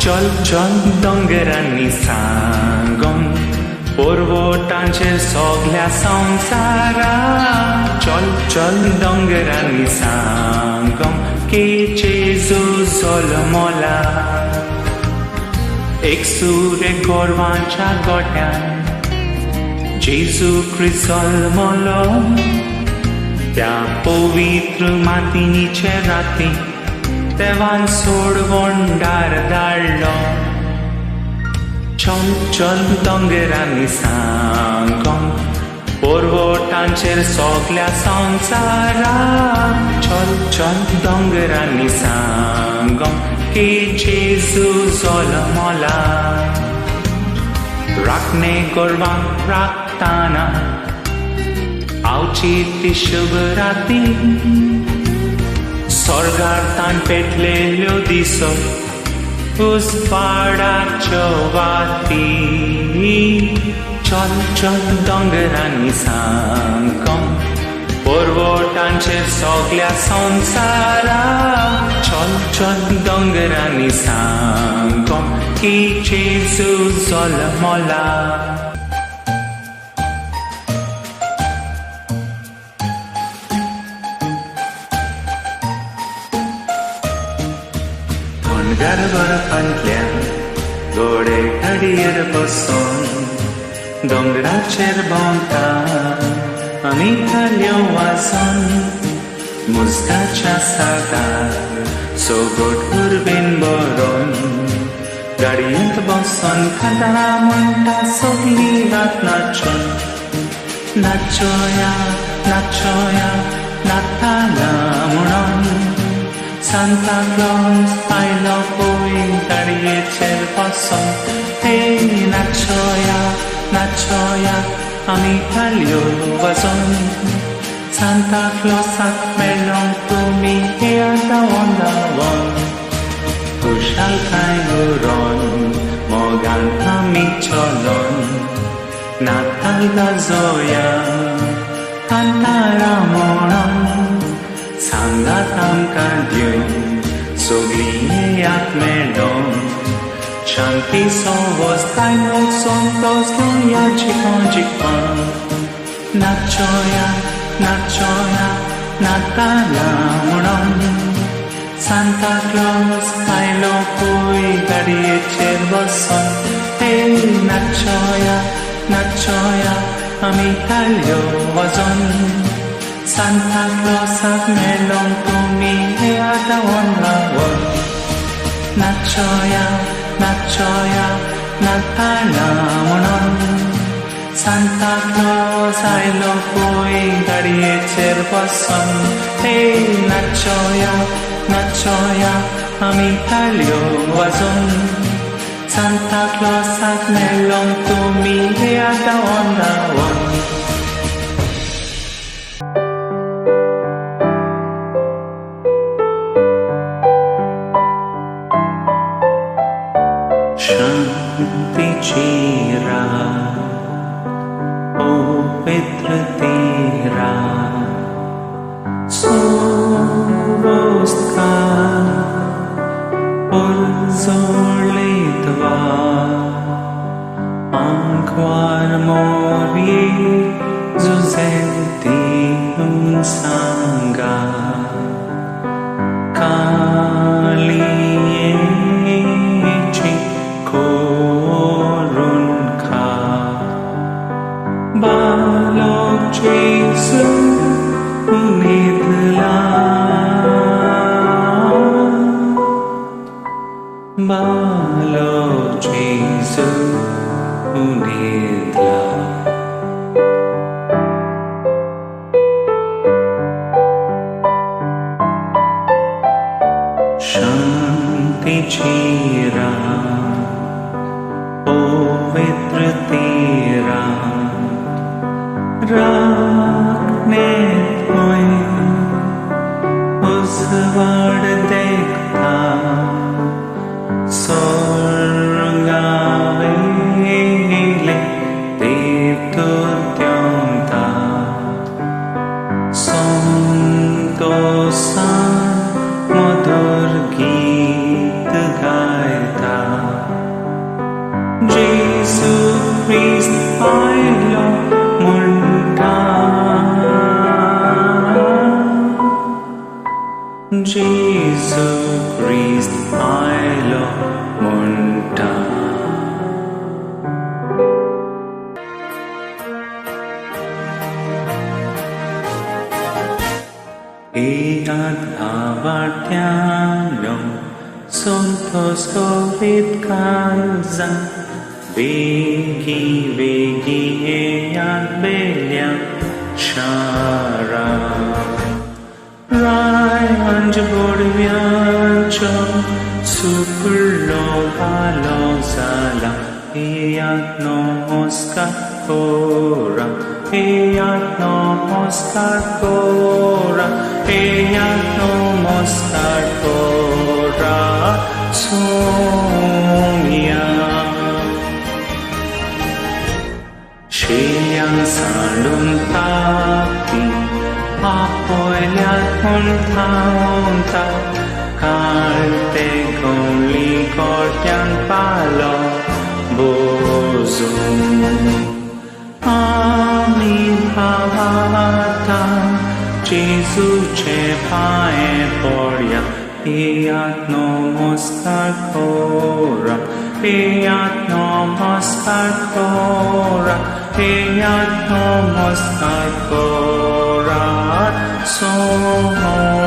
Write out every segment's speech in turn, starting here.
चल चल दोंगरांनी सांगोन पोरवोटांचेर सगळ्या संवसाराक चल चल दोंगरांनी सांगोन की जेजू जल्मला एक सूर्य गोरवांच्या गोठ्यान जेजू क्रिस्त जल्मलो त्या पवित्र मातीनीचे राती देवान सोडवून दार धाडलो चल चल दोंगरांनी सांगोन पोरवोटांचेर सगळ्या संवसाराक चल चल दोंगरांनी सांगोन की जेजू जल्मला राखणे गोरवांक राखताना आवची ती शुभ राती स्वर्गांतल्यान पेटलेल्यो दिसो उजवाडाच्यो वाती चल चल दोंगरांनी सांगोन पोरवोटांचेर सगळ्या संवसाराक चल चल दोंगरांनी सांगोन की जेजू जल्मला गर्भरपांतल्यान गोडे घडयेर बसून दोंगराचेर भोंवता आमी ताल्यो वाजोन मुजगाच्या साकार सोगोट उर्बेन बरोवन गाडयेंत बसून खाताना म्हणटा सगळी रात नाचून नाचोया नाचोया नाताना म्हणून Santa Claus आयलो पळय गाडयेचेर बसून हे नाचोया नाचोया आमी ताल्यो वाजोन Santa Clausaक मेळ्ळों तुमी हे आदावन दावन खुशालकाय उरोन मोगान आमी चलोन नाताल गाजोया कांतारा म्हणोन सांगात आमकां दिवं सगळीं याद मेळोन शांती सोवोस कायनो संतोष घेवया जिखोन जिखोन नाचोया नाचोया नाताला म्हणोन सांता क्लॉज आयलो पळय गाडयेचेर बसून हे नाचोया नाचोया आमी ताल्यो वाजोन Santa Clausaक मेळ्ळों तुमी हे आदावन दावन नाचोया नाचोया नाताला म्हणोन Santa Claus आयलो पळय गाडयेचेर बसून हे नाचोया नाचोया आमी ताल्यो वाजोन Santa Clausaक मेळ्ळों तुमी हे आदावन दावन शांतीची रात पवित्रते रात सोवोस्कार उजळीत वा आंकवार मोरये जुझेती सांगा कालियेची बालक जेजू उनेदला बालक जेजू उनेदला शांतीची रात पवित्रते रात राखणेत गोंय उजवाड देखता स्वर्गावयले देवदूतांता संतोषान मधुर गीत गायता Jesu Christ ailo munta. Iat avartiano suntos covid kaza vegi iat belian shara rai anjabor viancho superlo valo zala iat namaskar kora iat namaskar kora iat namaskar kora somya Siyang salun tapi apoy liat punta Karte kong likod yang palo bozong Amin pavata Jesu cepae porya Iat namaskar kora Iat namaskar kora Iat namaskar kora somya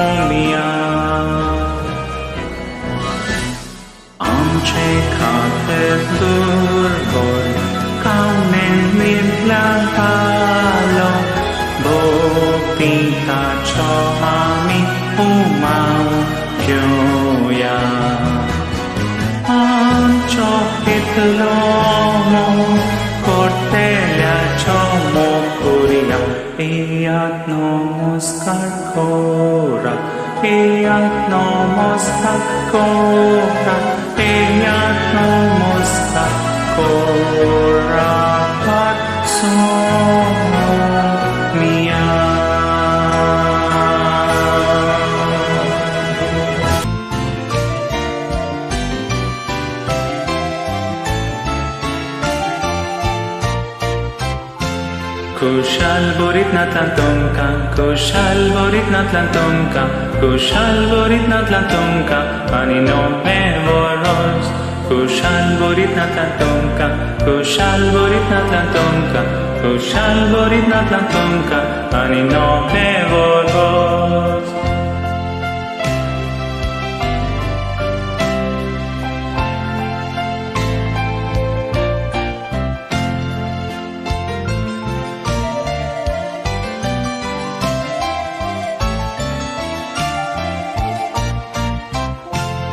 Amche kater durgol Kaunen midlang palo Bopita cho ami umau kyoya Ancho itlomo Kortelia chomo kuria Iat namaskar kora Iat namaskar kora Iat namaskar kora At somya Kushal borit natlantomka, kushal borit natlantomka, kushal borit natlantomka, ani no me voros. Kushal borit natlantomka, kushal borit natlantomka, kushal borit natlantomka, ani no me voros.